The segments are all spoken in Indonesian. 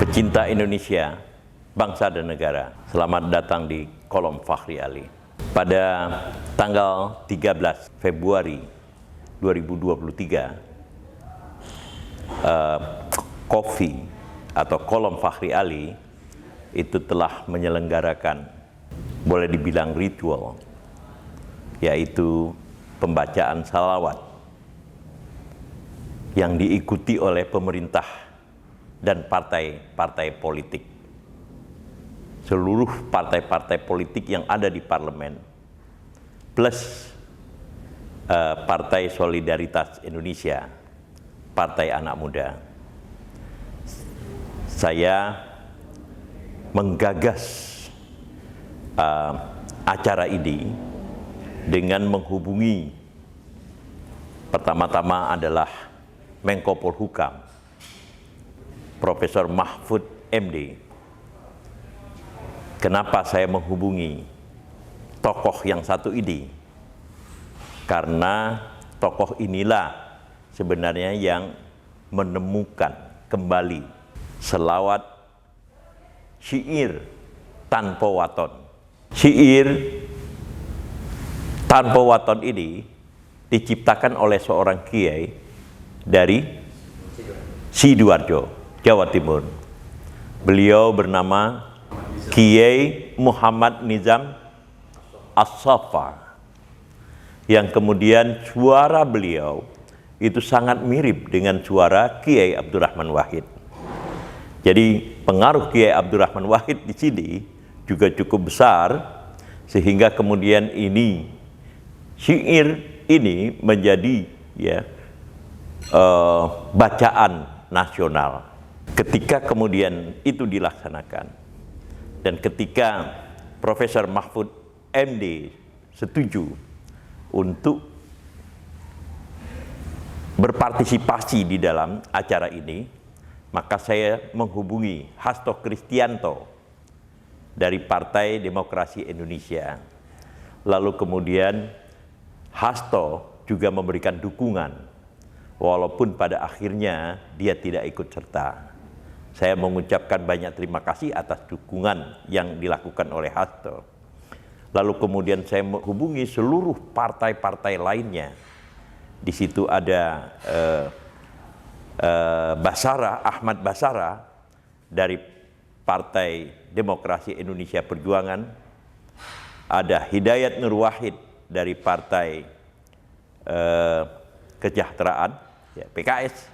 Pecinta Indonesia, bangsa dan negara, selamat datang di kolom Fakhri Ali. Pada tanggal 13 Februari 2023, KOFI atau kolom Fakhri Ali itu telah menyelenggarakan, boleh dibilang ritual, yaitu pembacaan salawat yang diikuti oleh pemerintah dan partai-partai politik. Seluruh partai-partai politik yang ada di parlemen, plus Partai Solidaritas Indonesia, Partai Anak Muda. Saya menggagas acara ini dengan menghubungi pertama-tama adalah Menko Polhukam, Profesor Mahfud MD. Kenapa saya menghubungi tokoh yang satu ini? Karena tokoh inilah sebenarnya yang menemukan kembali selawat syair tanpa waton. Syair tanpa waton ini diciptakan oleh seorang kiai dari Sidoarjo, Jawa Timur. Beliau bernama Kiai Muhammad Nizam As-Saffar, yang kemudian suara beliau itu sangat mirip dengan suara Kiai Abdurrahman Wahid. Jadi pengaruh Kiai Abdurrahman Wahid di sini juga cukup besar, sehingga kemudian ini syair ini menjadi bacaan nasional. Ketika kemudian itu dilaksanakan dan ketika Profesor Mahfud MD setuju untuk berpartisipasi di dalam acara ini, maka saya menghubungi Hasto Kristianto dari Partai Demokrasi Indonesia. Lalu kemudian Hasto juga memberikan dukungan, walaupun pada akhirnya dia tidak ikut serta. Saya mengucapkan banyak terima kasih atas dukungan yang dilakukan oleh Hasto. Lalu kemudian saya menghubungi seluruh partai-partai lainnya. Di situ ada Ahmad Basara dari Partai Demokrasi Indonesia Perjuangan, ada Hidayat Nur Wahid dari Partai Kesejahteraan, PKS.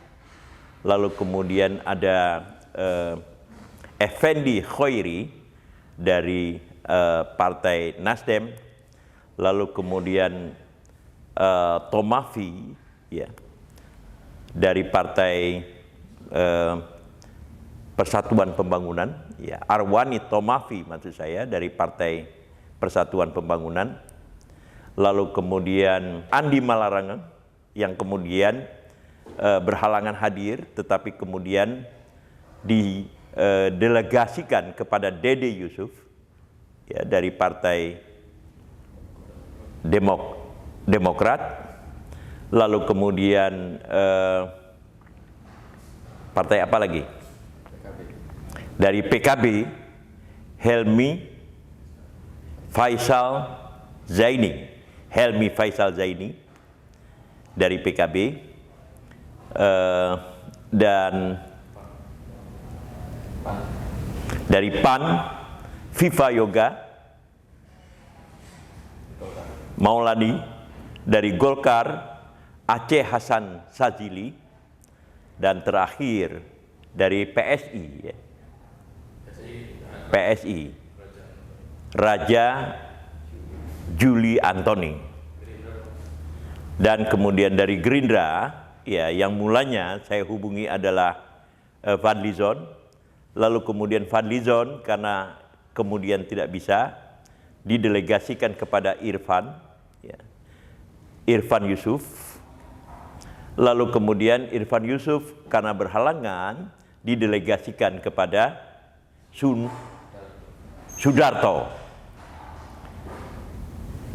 Lalu kemudian ada Effendi Khoiri dari Partai Nasdem. Lalu kemudian Tomafi dari Partai Persatuan Pembangunan, Arwani Tomafi maksud saya dari Partai Persatuan Pembangunan. Lalu kemudian Andi Malarangeng yang kemudian berhalangan hadir, tetapi kemudian didelegasikan kepada Dede Yusuf dari Partai Demokrat. Lalu kemudian partai apa lagi? Dari PKB, Helmi Faisal Zaini dari PKB, dan dari PAN, Viva Yoga Maulani, dari Golkar, Aceh Hasan Sazili, dan terakhir dari PSI, Raja Juli Antoni. Dan kemudian dari Gerindra, yang mulanya saya hubungi adalah Fadlizon. Lalu kemudian Fadlizon karena kemudian tidak bisa, didelegasikan kepada Irfan Yusuf. Lalu kemudian Irfan Yusuf karena berhalangan didelegasikan kepada Sudarto.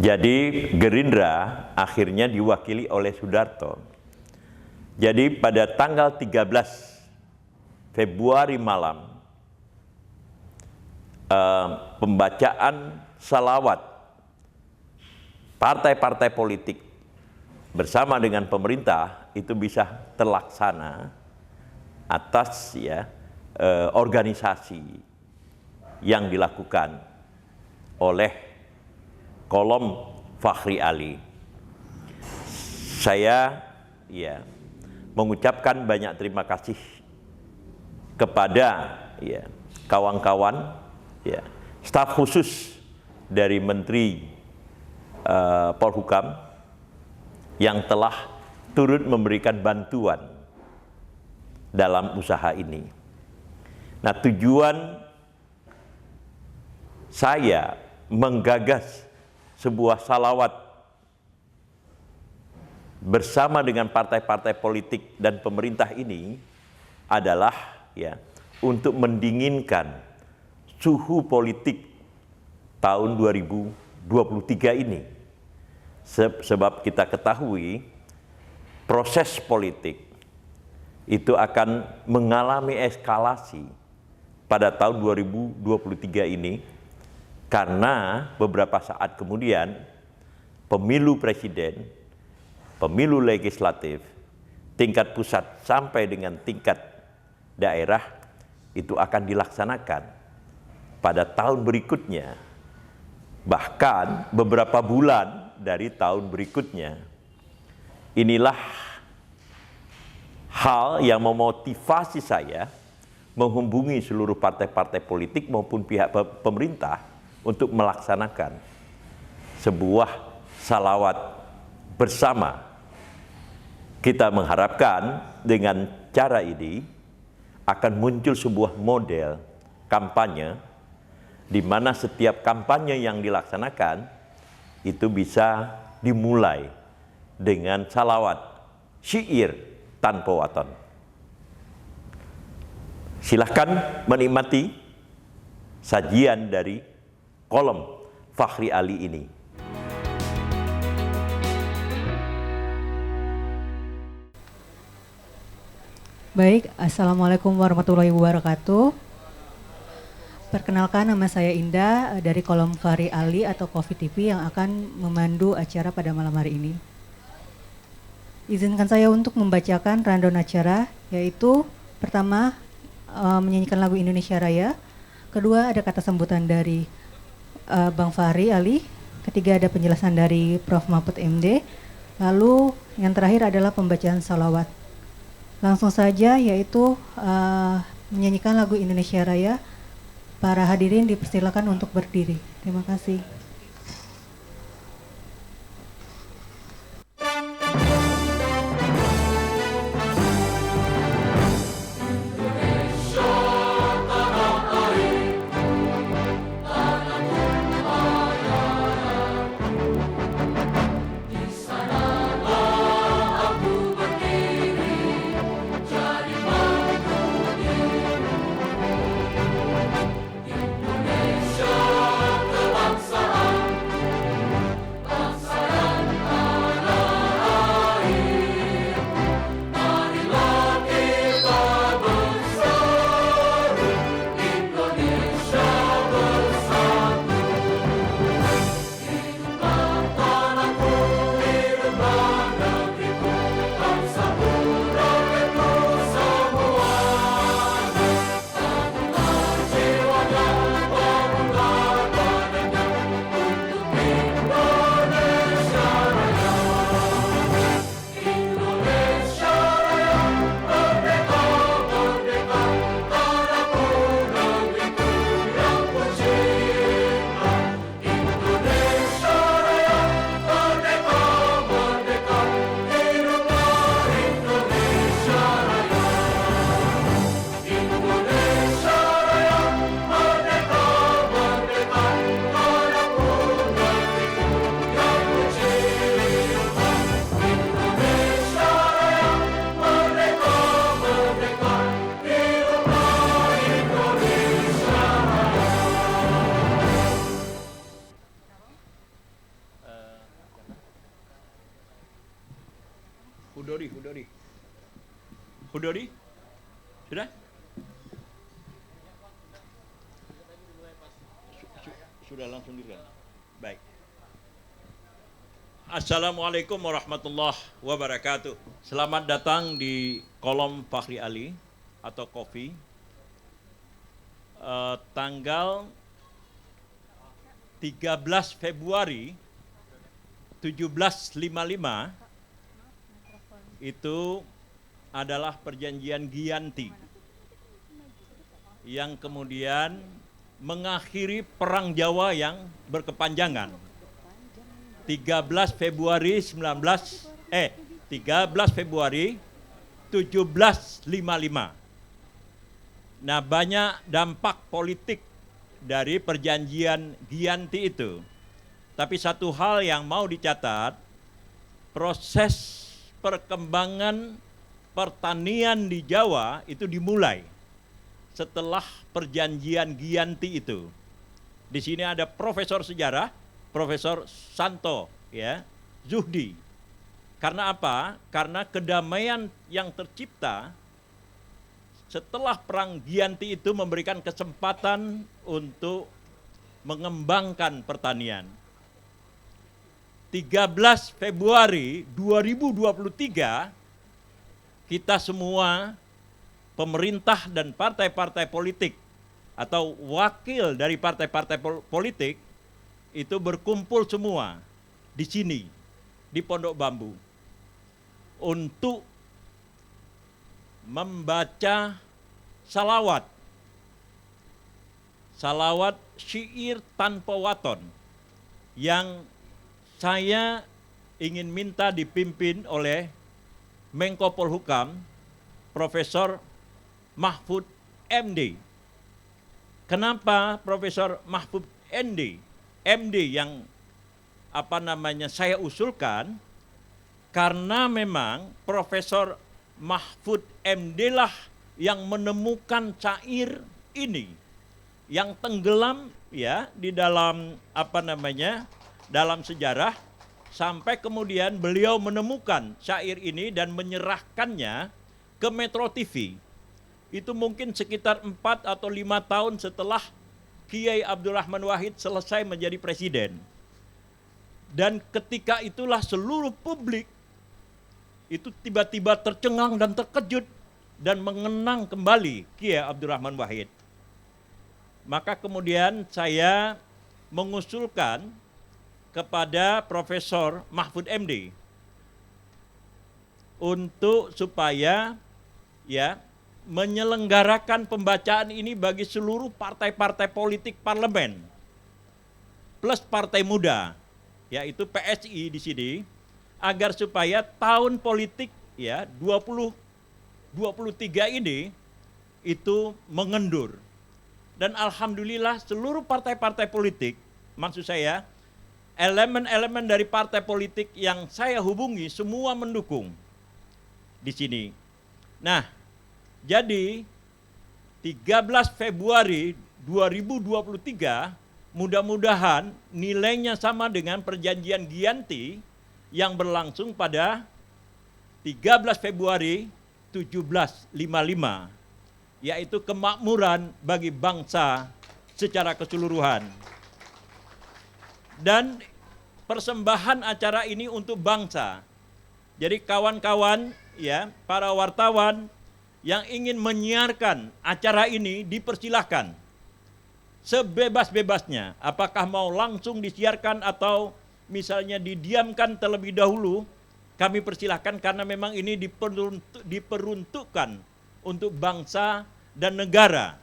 Jadi Gerindra akhirnya diwakili oleh Sudarto. Jadi pada tanggal 13 Februari malam pembacaan salawat partai-partai politik bersama dengan pemerintah itu bisa terlaksana atas organisasi yang dilakukan oleh Kolom Fakhri Ali. Saya mengucapkan banyak terima kasih kepada kawan-kawan, staf khusus dari Menteri Polhukam yang telah turut memberikan bantuan dalam usaha ini. Nah, tujuan saya menggagas sebuah salawat bersama dengan partai-partai politik dan pemerintah ini adalah untuk mendinginkan suhu politik tahun 2023 ini. Sebab kita ketahui proses politik itu akan mengalami eskalasi pada tahun 2023 ini karena beberapa saat kemudian pemilu presiden, pemilu legislatif, tingkat pusat sampai dengan tingkat daerah itu akan dilaksanakan pada tahun berikutnya, bahkan beberapa bulan dari tahun berikutnya. Inilah hal yang memotivasi saya menghubungi seluruh partai-partai politik maupun pihak pemerintah untuk melaksanakan sebuah salawat bersama. Kita mengharapkan dengan cara ini akan muncul sebuah model kampanye di mana setiap kampanye yang dilaksanakan itu bisa dimulai dengan salawat, syair tanpa waton. Silahkan menikmati sajian dari Kolom Fakhri Ali ini. Baik, Assalamualaikum warahmatullahi wabarakatuh. Perkenalkan, nama saya Indah dari Kolom Fakhri Ali atau Coffee TV yang akan memandu acara pada malam hari ini. Izinkan saya untuk membacakan rundown acara, yaitu pertama menyanyikan lagu Indonesia Raya, kedua ada kata sambutan dari Bang Fakhri Ali, ketiga ada penjelasan dari Prof. Mahfud MD, lalu yang terakhir adalah pembacaan salawat. Langsung saja, yaitu menyanyikan lagu Indonesia Raya. Para hadirin dipersilakan untuk berdiri. Terima kasih. Hudori, sudah? sudah langsung direkam. Baik. Assalamualaikum warahmatullahi wabarakatuh. Selamat datang di kolom Fakhri Ali atau Kofi. Tanggal 13 Februari 1755 itu adalah perjanjian Giyanti yang kemudian mengakhiri perang Jawa yang berkepanjangan. 13 Februari 1755. Nah, banyak dampak politik dari perjanjian Giyanti itu. Tapi satu hal yang mau dicatat, proses perkembangan pertanian di Jawa itu dimulai setelah perjanjian Giyanti itu. Di sini ada profesor sejarah, Profesor Santo, ya, Zuhdi. Karena apa? Karena kedamaian yang tercipta setelah perang Giyanti itu memberikan kesempatan untuk mengembangkan pertanian. 13 Februari 2023 kita semua pemerintah dan partai-partai politik atau wakil dari partai-partai politik itu berkumpul semua di sini di Pondok Bambu untuk membaca salawat syair tanpa waton yang saya ingin minta dipimpin oleh Menko Polhukam Profesor Mahfud MD. Kenapa Profesor Mahfud MD yang saya usulkan? Karena memang Profesor Mahfud MD lah yang menemukan syair ini yang tenggelam ya di dalam dalam sejarah, sampai kemudian beliau menemukan syair ini dan menyerahkannya ke Metro TV. Itu mungkin sekitar 4 atau 5 tahun setelah Kiai Abdurrahman Wahid selesai menjadi presiden. Dan ketika itulah seluruh publik itu tiba-tiba tercengang dan terkejut dan mengenang kembali Kiai Abdurrahman Wahid. Maka kemudian saya mengusulkan kepada Profesor Mahfud MD untuk supaya ya menyelenggarakan pembacaan ini bagi seluruh partai-partai politik parlemen plus partai muda, yaitu PSI di sini, agar supaya tahun politik ya 2023 ini itu mengendur. Dan alhamdulillah seluruh partai-partai politik, maksud saya elemen-elemen dari partai politik yang saya hubungi semua mendukung di sini. Nah, jadi 13 Februari 2023 mudah-mudahan nilainya sama dengan perjanjian Giyanti yang berlangsung pada 13 Februari 1755, yaitu kemakmuran bagi bangsa secara keseluruhan. Dan persembahan acara ini untuk bangsa. Jadi kawan-kawan ya, para wartawan yang ingin menyiarkan acara ini dipersilahkan sebebas-bebasnya. Apakah mau langsung disiarkan atau misalnya didiamkan terlebih dahulu, kami persilahkan karena memang ini diperuntukkan untuk bangsa dan negara.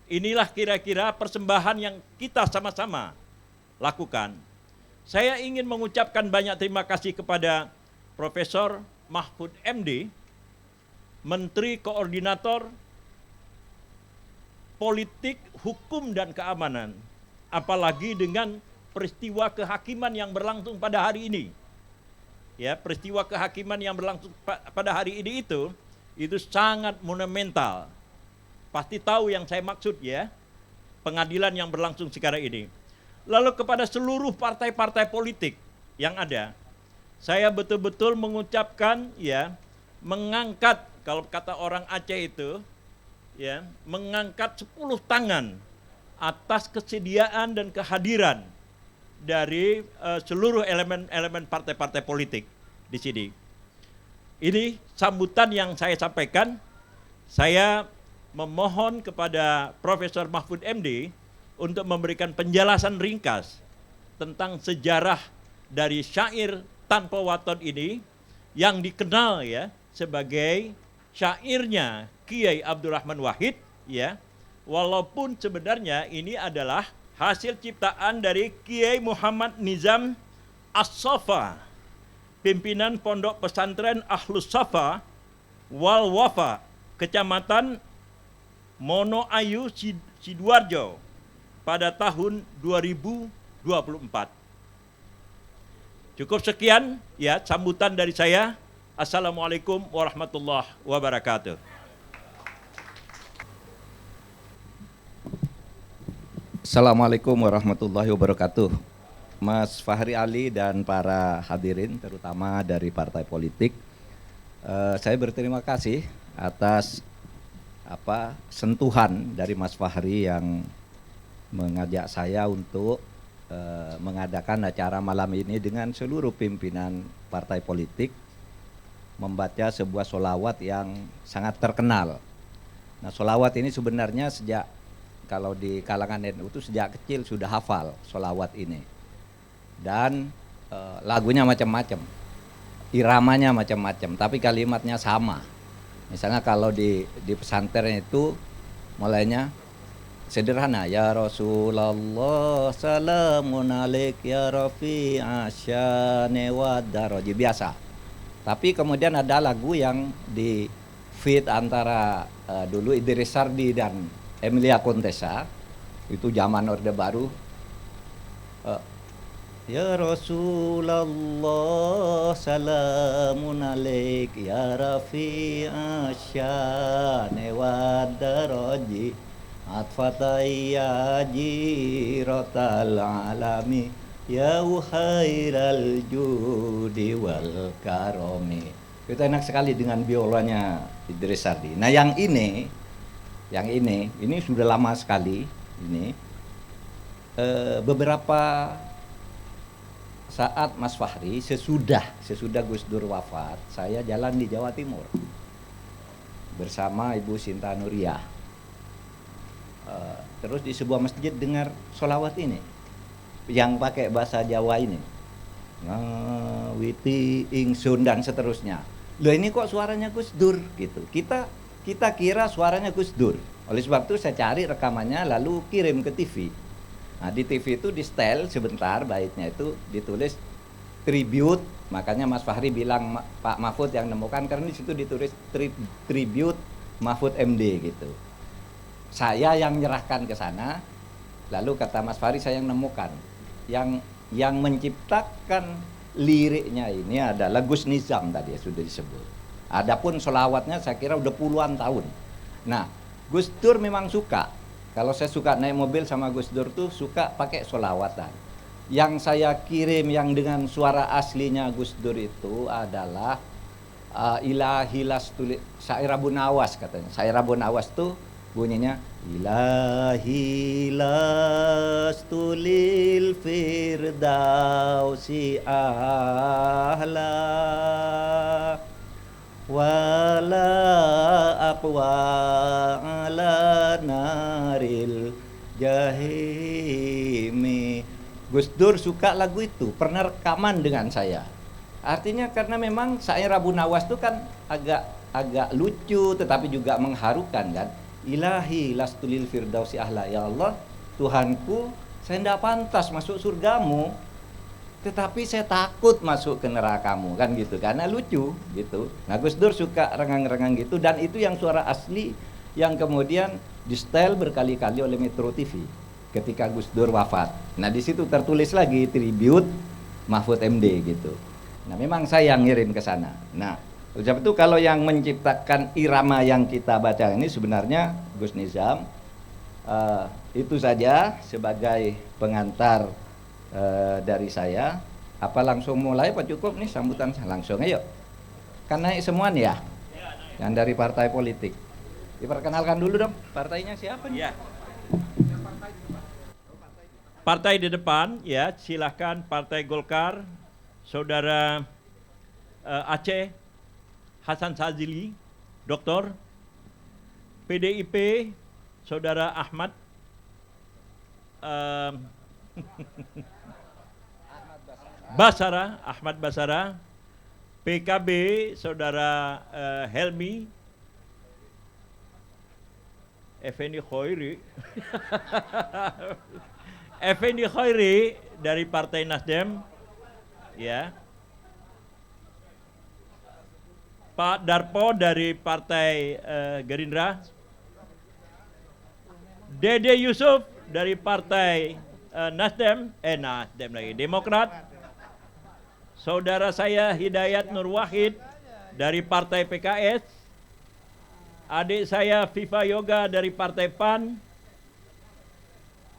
Inilah kira-kira persembahan yang kita sama-sama lakukan. Saya ingin mengucapkan banyak terima kasih kepada Profesor Mahfud MD, Menteri Koordinator Politik, Hukum, dan Keamanan. Apalagi dengan peristiwa kehakiman yang berlangsung pada hari ini. Ya, peristiwa kehakiman yang berlangsung pada hari ini itu sangat monumental. Pasti tahu yang saya maksud ya, pengadilan yang berlangsung sekarang ini. Lalu kepada seluruh partai-partai politik yang ada, saya betul-betul mengucapkan ya, mengangkat, kalau kata orang Aceh itu ya, mengangkat 10 tangan atas kesediaan dan kehadiran dari seluruh elemen partai-partai politik di sini. Ini sambutan yang saya sampaikan. Saya memohon kepada Profesor Mahfud MD untuk memberikan penjelasan ringkas tentang sejarah dari syair tanpa waton ini yang dikenal ya sebagai syairnya Kiai Abdurrahman Wahid ya. Walaupun sebenarnya ini adalah hasil ciptaan dari Kiai Muhammad Nizam As-Safa, pimpinan Pondok Pesantren Ahlus Safa Wal Wafa, Kecamatan Monoayu, Sidoarjo pada tahun 2024. Cukup sekian ya sambutan dari saya. Assalamualaikum warahmatullahi wabarakatuh. Assalamualaikum warahmatullahi wabarakatuh. Mas Fahri Ali dan para hadirin terutama dari partai politik, saya berterima kasih atas sentuhan dari Mas Fahri yang mengajak saya untuk mengadakan acara malam ini dengan seluruh pimpinan partai politik, membaca sebuah sholawat yang sangat terkenal. Nah, sholawat ini sebenarnya sejak, kalau di kalangan NU itu sejak kecil sudah hafal sholawat ini. Dan lagunya macam-macam, iramanya macam-macam, tapi kalimatnya sama. Misalnya kalau di pesantren itu mulainya sederhana, ya Rasulullah salamun alaik ya Rafi asyane wadaroji, biasa. Tapi kemudian ada lagu yang di feat antara dulu Idris Sardi dan Emilia Contessa, itu zaman Orde Baru. Ya Rasulullah salamun alaik ya Rafi asyane wadaraji atfataya jirotal alami ya khairal judi wal karomi. Itu enak sekali dengan biolanya Idris Sardi. Nah yang ini sudah lama sekali. Ini beberapa saat Mas Fahri sesudah Gus Dur wafat, saya jalan di Jawa Timur bersama Ibu Sinta Nuriyah. Terus di sebuah masjid dengar sholawat ini yang pakai bahasa Jawa ini, ngawiti ingsun dan seterusnya. Loh, ini kok suaranya Gus Dur gitu. Kita kira suaranya Gus Dur. Oleh sebab itu saya cari rekamannya lalu kirim ke TV. Nah, di TV itu di setel sebentar baitnya itu ditulis tribute, makanya Mas Fahri bilang Pak Mahfud yang nemukan karena di situ ditulis tribute Mahfud MD gitu. Saya yang nyerahkan ke sana, lalu kata Mas Fahri saya yang nemukan. Yang menciptakan liriknya ini adalah Gus Nizam tadi ya, sudah disebut. Adapun sholawatnya saya kira udah puluhan tahun. Nah, Gus Dur memang suka. Kalau saya suka naik mobil sama Gus Dur tuh suka pakai sholawatan. Yang saya kirim yang dengan suara aslinya Gus Dur itu adalah Ilahi lastuli syair Abu Nawas katanya. Syair Abu Nawas tuh bunyinya Ilahi lastulil firdausi ahla wala aqwa ala naril jahimi. Gus Dur suka lagu itu, pernah rekaman dengan saya. Artinya karena memang syair Abu Nawas itu kan agak lucu tetapi juga mengharukan kan. Ilahi lastulil firdausi ahla, ya Allah Tuhanku, saya tidak pantas masuk surgamu, tetapi saya takut masuk ke nerakamu, kan gitu, karena lucu gitu. Nah, Gus Dur suka rengang-rengang gitu, dan itu yang suara asli yang kemudian di setel berkali-kali oleh Metro TV ketika Gus Dur wafat. Nah, di situ tertulis lagi tribute Mahfud MD gitu. Nah, memang saya yang ngirim ke sana. Nah, sebab itu kalau yang menciptakan irama yang kita baca ini sebenarnya Gus Nizam. Itu saja sebagai pengantar dari saya. Apa langsung mulai Pak, cukup nih sambutan langsung, ayo kan naik semua nih ya, yang dari partai politik. Diperkenalkan dulu dong, partainya siapa nih? partai di depan, ya, silahkan Partai Golkar, Saudara Aceh Hasan Sazili, Doktor. PDIP, Saudara Ahmad Basara, Ahmad Basara. PKB, Saudara Helmi Effendi Khoiri Effendi Khoiri dari Partai Nasdem, ya. Pak Darpo dari Partai Gerindra. Dede Yusuf dari Partai Nasdem lagi, Demokrat. Saudara saya Hidayat Nur Wahid dari Partai PKS. Adik saya Viva Yoga dari Partai PAN.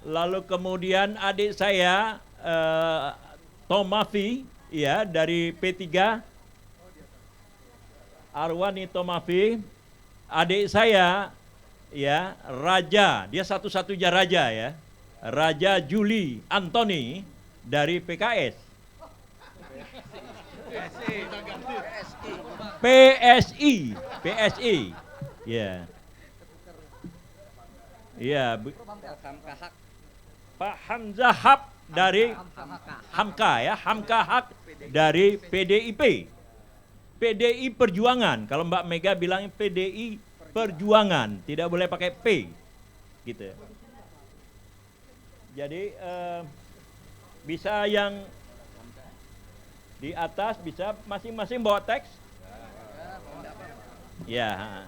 Lalu kemudian adik saya Tomafi, ya, dari P3. Arwani Tomafi. Adik saya, ya, Raja, dia satu-satunya raja, ya, Raja Juli Antoni dari PKS. PSI, ya, ya, Pak Hamzah Haq dari Hamka, ya, Hamka Haq dari PDIP. PDI Perjuangan, kalau Mbak Mega bilang PDI Perjuangan, tidak boleh pakai P, gitu. Jadi bisa yang di atas, bisa masing-masing bawa teks. Ya,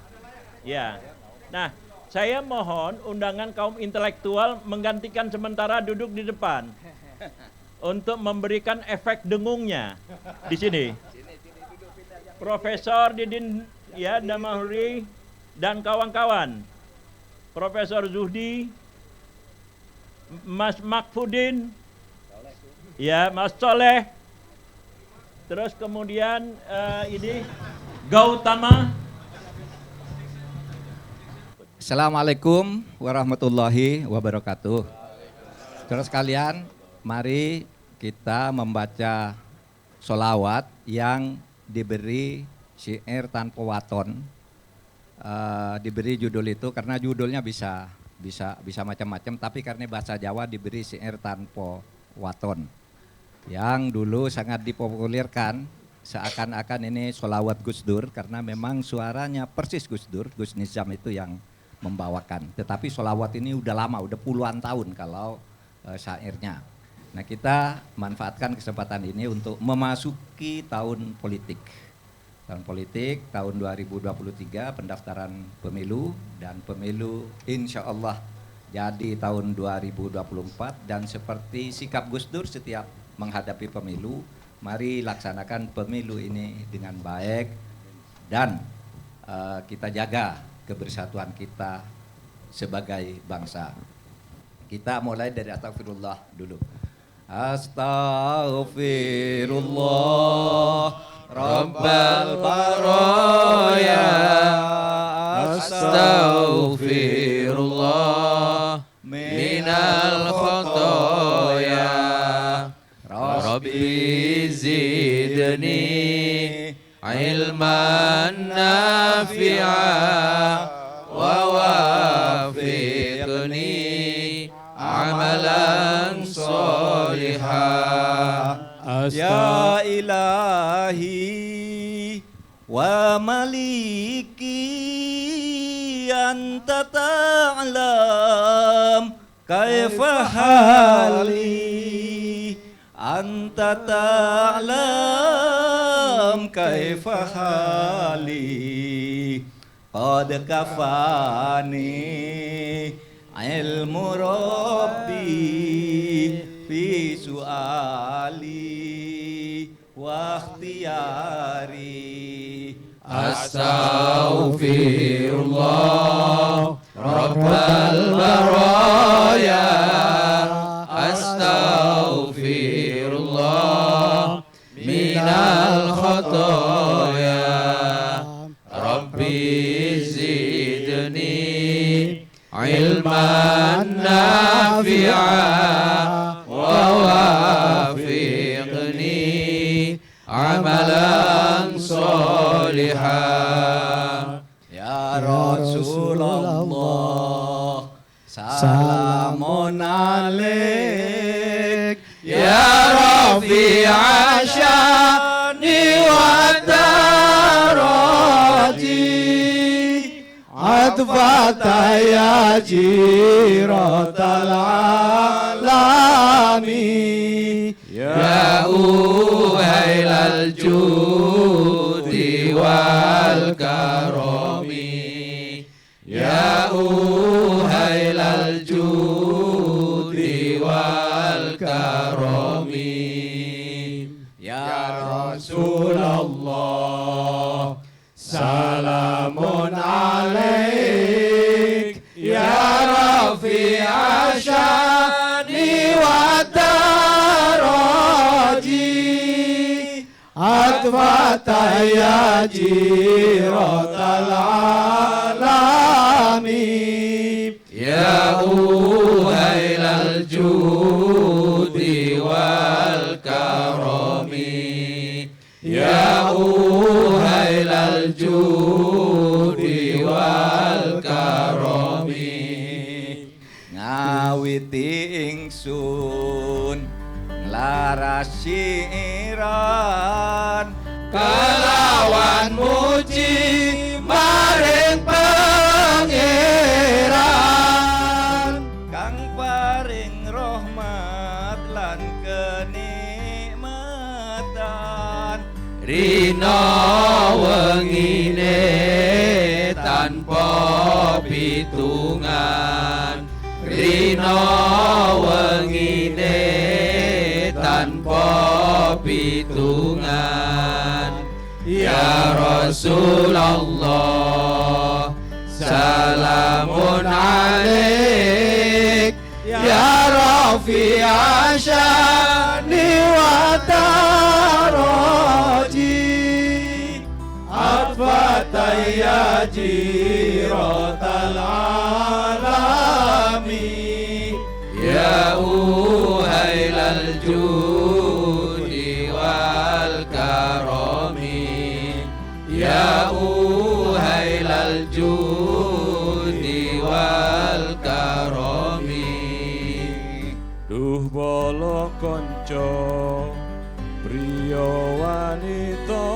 ya. Nah, saya mohon undangan kaum intelektual menggantikan sementara duduk di depan untuk memberikan efek dengungnya di sini. Profesor Didin, ya, Damahuri dan kawan-kawan. Profesor Zuhdi, Mas Makfudin, ya, Mas Soleh. Terus kemudian ini Gautama. Assalamualaikum warahmatullahi wabarakatuh. Saudara sekalian, mari kita membaca sholawat yang diberi syair tanpa waton. Diberi judul itu karena judulnya bisa macam-macam, tapi karena bahasa Jawa diberi syair tanpa waton. Yang dulu sangat dipopulerkan seakan-akan ini sholawat Gus Dur, karena memang suaranya persis Gus Dur, Gus Nizam itu yang membawakan. Tetapi sholawat ini udah lama, udah puluhan tahun kalau syairnya. Nah, kita manfaatkan kesempatan ini untuk memasuki tahun politik. Tahun politik, tahun 2023 pendaftaran pemilu, dan pemilu insya Allah jadi tahun 2024. Dan seperti sikap Gus Dur setiap menghadapi pemilu, mari laksanakan pemilu ini dengan baik dan kita jaga kebersatuan kita sebagai bangsa. Kita mulai dari astagfirullah dulu. Astaghfirullah Rabbal baraya, astaghfirullah minal khotoya, Rabbi zidni ilman nafi'a wa wafiqni amalan solihah. Ya ilahi wa maliki anta ta'lam kaifa hali, anta ta'lam kaifa hali, qad kafani ilmu rabbi fi su'ali wa ikhtiyari. Astaghfirullah Rabbal baraya, astaghfirullah minal khotoya, Rabbi zidni ilman nafi'a wafiqni amalan solihah. Ya Rasulullah, salamun alaik. Ya Rafi'a sya'ni wa daraji, adfata ya jiratal alami. ya uhailal judi wal karami, ya uhailal judi wal karami. Ya Rasulullah, salamun alaik. Ya Rafi'a sya'ni wa daraji, adfata ya jiratal alami. Ya uhailal judi wal karami, ya uhailal judi wal karami. ngawiti ingsun nglaras syiran Kelawan muji maring pangeran, kang paring rahmat lan kenikmatan. rina wengine tanpa pitungan, rina wengine tanpa pitungan. Ya Rasulullah, salamun alaik. Ya Rafi'a sya'ni wa daraji, adfata ya jiratal alami. ya uhailal judi wal karami, ya uhailal judi wal karami. Duh bala kanca priya wanita,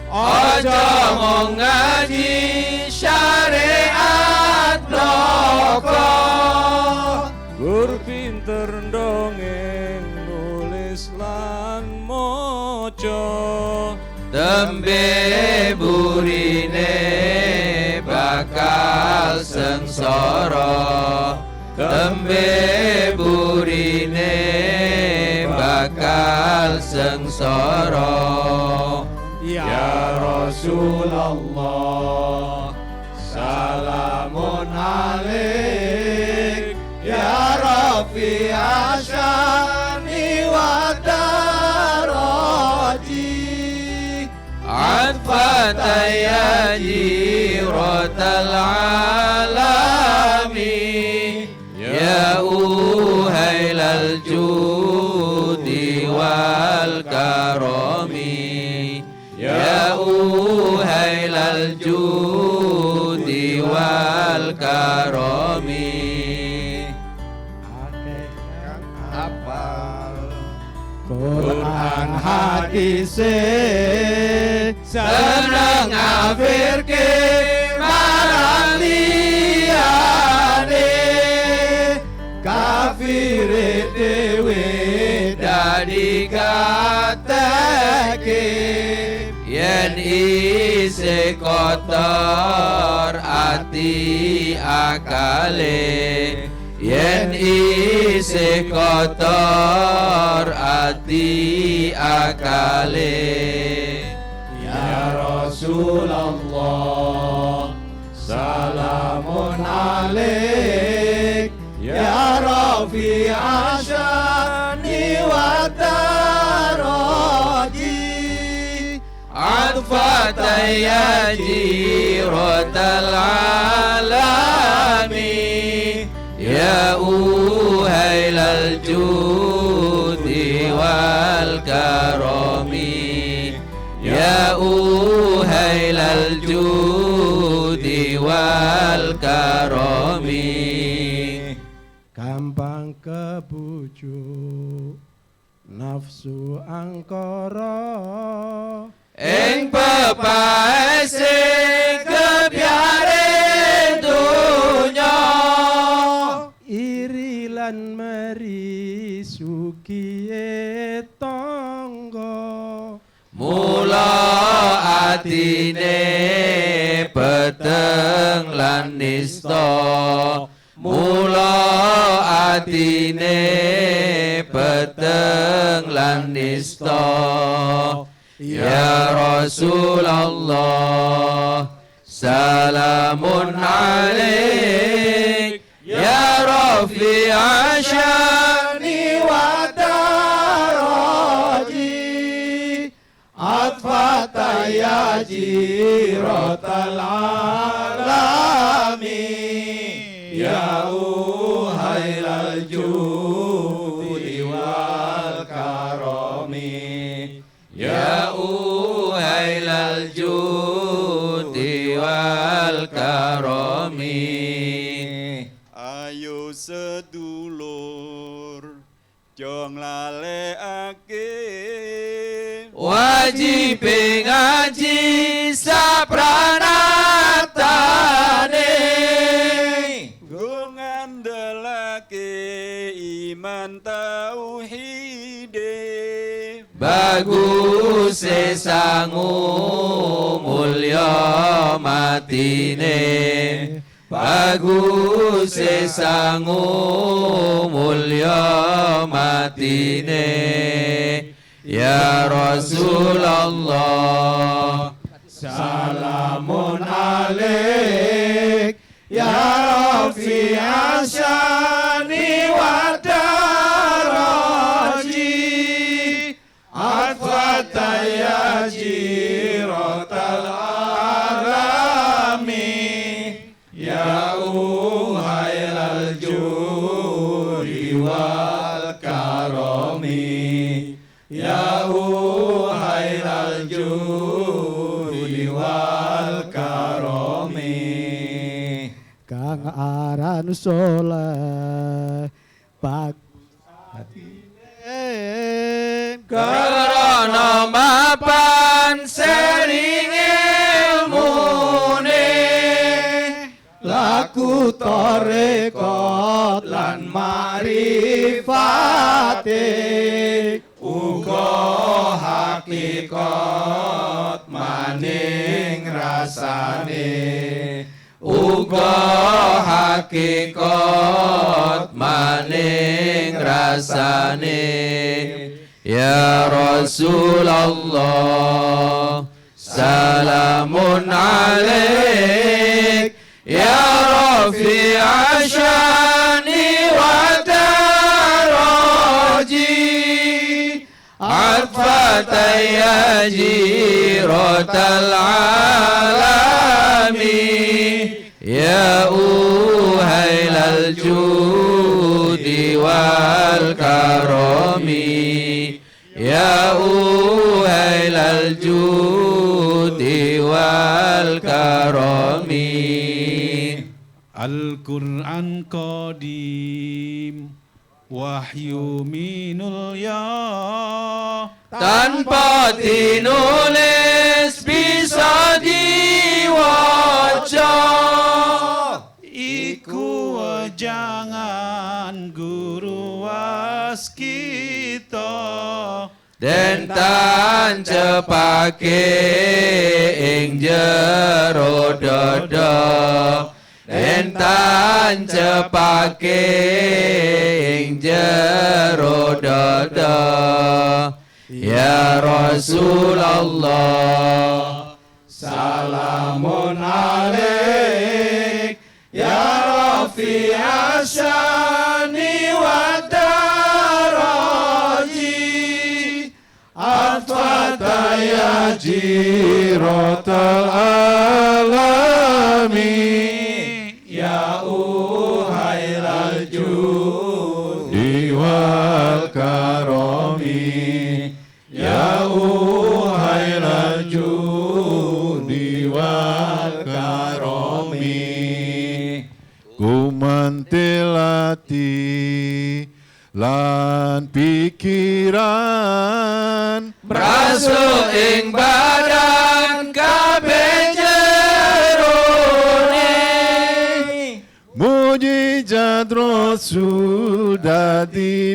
Aja mung ngaji syariat bloko, gur pinter ndongeng nulis lan maca. tembe burine bakal sengsara, tembe burine bakal sengsara. Ya Rasulullah, salamun alaik. Ya Rafi'a sya'ni wa daraji, adfata ya jiratal alami, ya uhailal judi wal karami, ya uhailal judi wal karami. Quran hadise Seneng ngafirke marang liyane, kafire dewe dadi kateke, yen isi kotor ati akale, yen isi kotor ati akale. Ya Rasulullah, salamun alaik. Ya Rafi'a sya'ni wa daraji, adfata ya jiratal alami, ya uhailal judi judi wal karami. Gampang kebujuk nafsu angkara Ing pepaese kebiaren dunya iri lan merisuki tangga mula atine peteng lan nista mula atine peteng lan nista ya Rasulullah salamun alaik ya rafi'a syani wa daraji atfata ya jiratal alami ya uhailal judi wal karami ya uhailal judi wal karami. Ayo sedulur jong lalekake Wajib ngaji sapranatane nggo ngandelake iman tauhide bagus sangu mulya matine bagus sangu mulya matine ya Rasulullah salamun alaik ya rafi'a syani wa daraji atfata ya jiratal alami ya uhailal judi wal karami ya uhailal judi wal karami kang aran soleh karana mapan sering ilmune laku tarekat lan marifate uga hakikat maning rasane uga hakikat maning rasane ya Rasulullah salamun alaik ya rafi'a syani wa daraji atfata ya jiratal alami ya uhailal judi wal karami ya uhailal judi wal karami. Al-Quran qadim wahyu minul ya tanpa dinulis bisa diwaca iku jangan guru waskita den tancepake ing jero dada den tancepake ing jero dada ya Rasulullah salamun alaik ya rafi'a syani wa daraji atfata ya jiratal alami ya uhailal judi wal karami ya uhailal judi wal karomi ku mentilati lan pikiran Masuk ing badan kabeh jerone mujizat Rasul dadi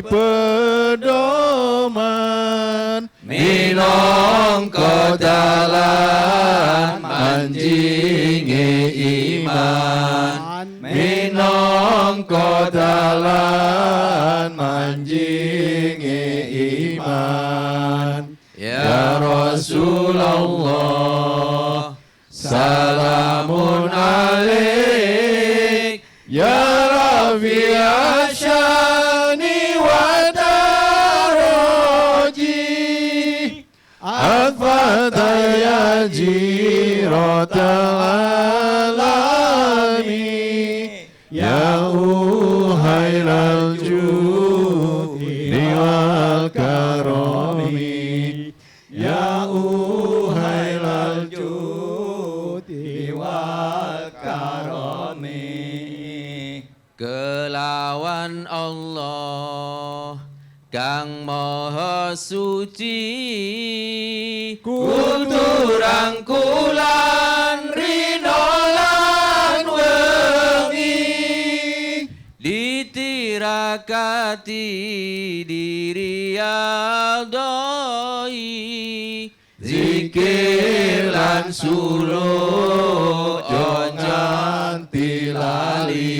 pedoman minangka dalan manjinge iman minangka dalan manjinge iman ya Rasulullah salamun alaik ya Rafi'a syani wa daraji Al-Fatihah jiratal alami ya uhailal judi wal karomi ya uhailal judi wal karomi kelawan Allah Kang Maha Suci kudu rangkulan rino lan wengi ditirakati diri aldoi zikir lan suluk nganti lali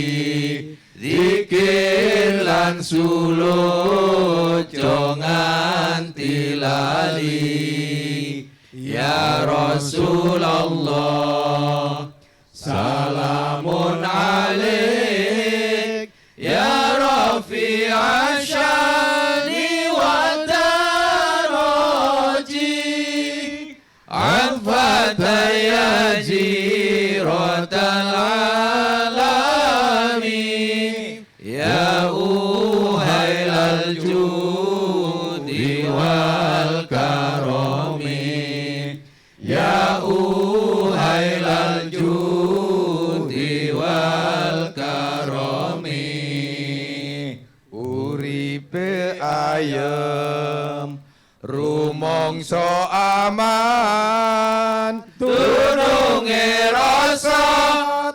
zikir lan suluk nganti lali ya Rasulullah salamun alaik ya Rafi'a syani wa daraji al-Fatihah jiratal alami ya uhailal judi wal karomi ya uhailal judi wal karomi uripe ayem rumangsa aman tununge rasa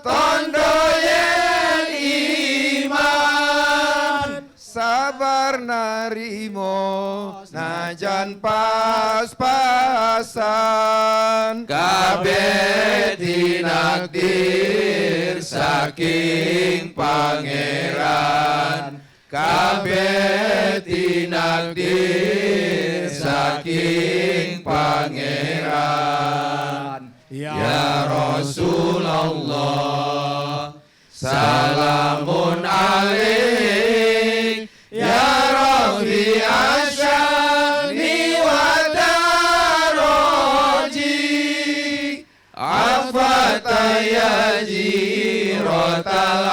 tandha yen iman sabar narimo najan pas-pasan kabeh tinakdir saking pangeran kabeh tinakdir saking pangeran ya Rasulullah salamun alaik ya Rafi'a syani wa daraji al-Fatihah jiratal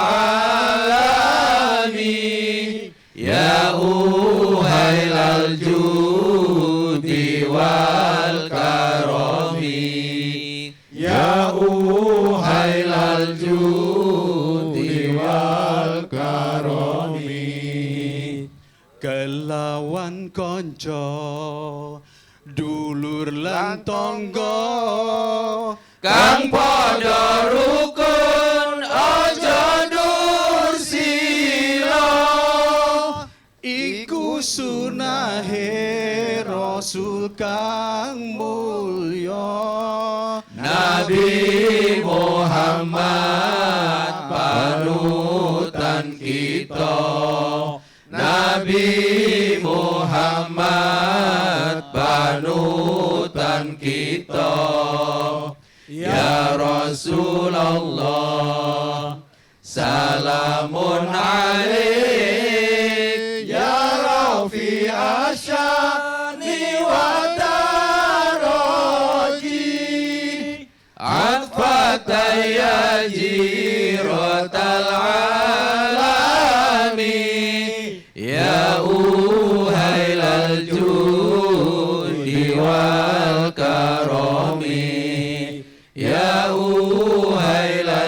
alami ya uhailal judi wal karomi ya uhailal judi wal karomi kelawan konco dulur lan tangga kang padha rukun aja dursila iku sunahe Rasul kang mulya Nabi Muhammad panutan kita Nabi Muhammad panutan kita ya Rasulullah salamun alaik ya Rafi'a syani wa daraji al-Fatihah jiratal alami ya uhailal judi wal karomi ya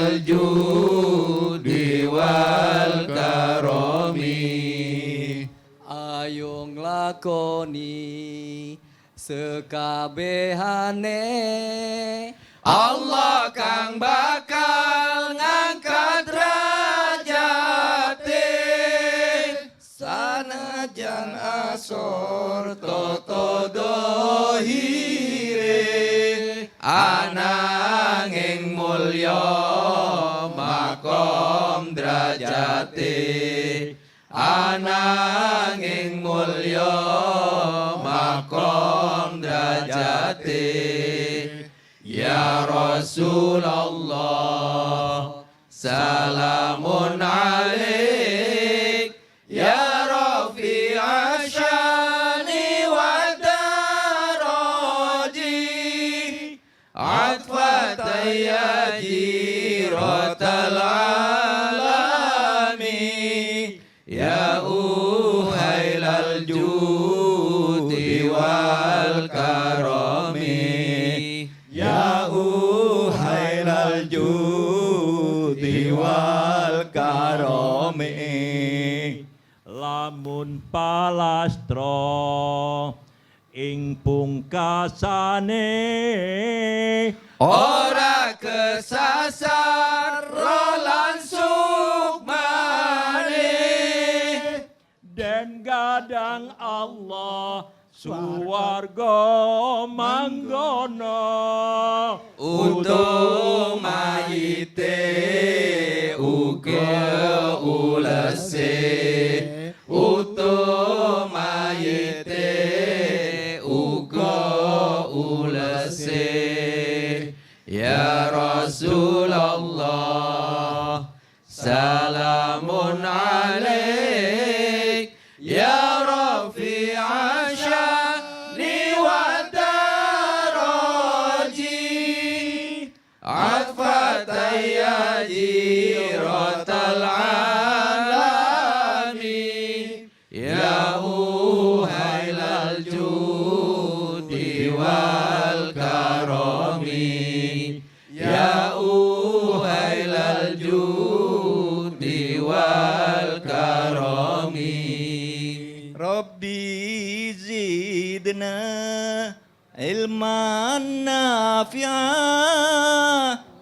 الجود والكرم Ayo nglakoni sekabehane Allah kang bakal ngangkat derajate sanajan asor toto dohire ananging mulya makom derajate ananging mulya makom derajate ya Rasulullah salamun alaik ya rafi'a syani wa daraji atfataya jiratal alami ya uhailal judi wal karami ya uhailal judi wal karami lamun palastra ing pungkasane ora kesasar rolan sukmane dan gadang Allah suwarga manggono utung mayite uga ulese utung mayite uga ulese ya Rasulullah salamun alaik ya rafi'a syani wa daraji atfataya jiratal alami ya uhailal judi wal karami ya uhailal judi wal karami Rabbi zidna ilman nafi'a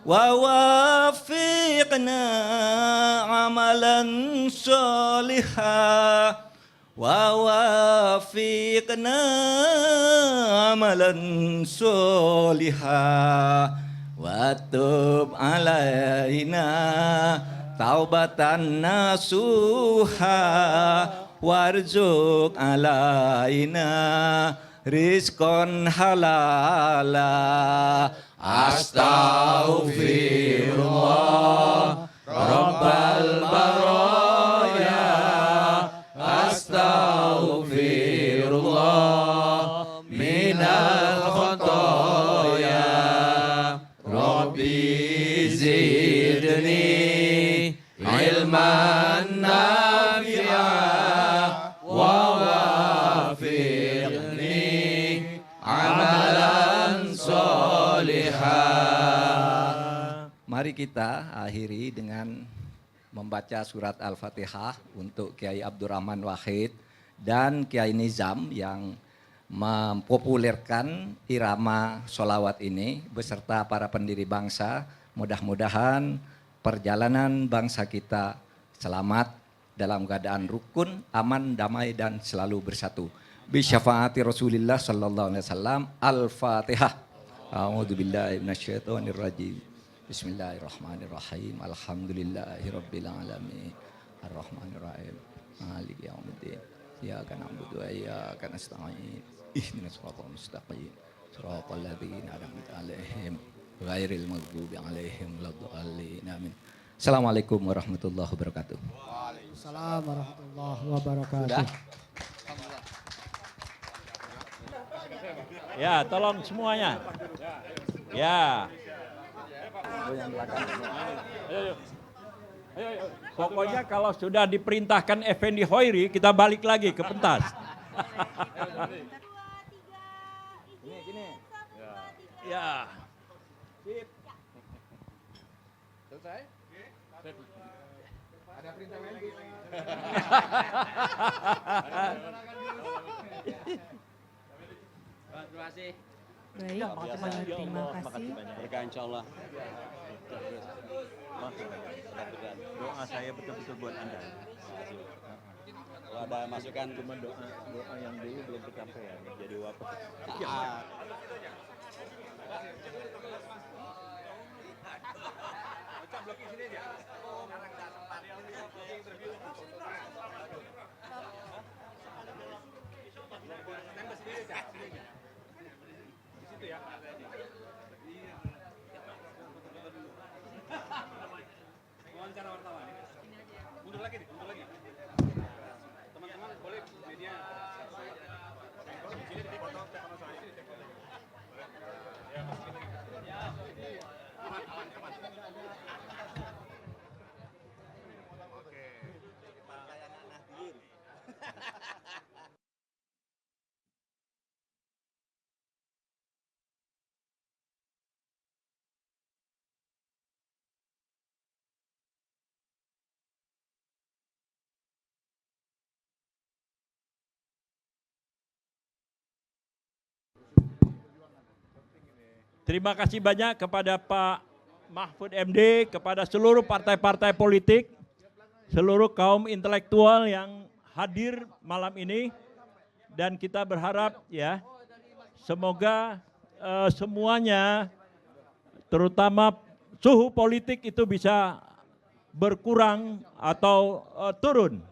wa wafiqna amalan salihah wa wafiqna amalan salihah wa tub alaina taubatan nasuha warzuq alaina rizqan halala astaghfirullah rabbal baraya astaghfirullah minal khotoya rabbi zidni ilman nafi'a wa wafiqni amalan solihah. Mari kita akhiri dengan membaca surat Al-Fatihah untuk Kiai Abdurrahman Wahid dan Kiai Nizam yang mempopulerkan irama sholawat ini beserta para pendiri bangsa. Mudah-mudahan perjalanan bangsa kita selamat dalam keadaan rukun, aman, damai dan selalu bersatu. Bisyafaati Rasulillah sallallahu alaihi wasallam. Al-Fatihah. A'udzubillahi minasyaitonirrajim. Bismillahirrahmanirrahim. Alhamdulillahirabbil alamin. Arrahmanirrahim. Maliki yaumiddin. Iyyaka na'budu wa iyyaka nasta'in. Ihdinas siratal mustaqim. Siratal ladzina an'amta 'alaihim ghairil maghdubi 'alaihim waladdallin. Amin. Assalamualaikum warahmatullahi wabarakatuh. Waalaikumsalam warahmatullahi wabarakatuh. Ya, tolong semuanya. Ya. Ayo. Pokoknya kalau sudah diperintahkan Effendi Hoiri, kita balik lagi ke pentas. Ya. Selesai? Ada perintah lagi. Terima kasih. Baik, terima kasih. Berkah insyaallah. Doa saya betul-betul buat Anda. Kalau ada masukan Cuma doa yang dulu belum kecapean, jadi wafat. Terima kasih banyak kepada Pak Mahfud MD, kepada seluruh partai-partai politik, seluruh kaum intelektual yang hadir malam ini, dan kita berharap ya semoga semuanya, terutama suhu politik itu bisa berkurang atau turun.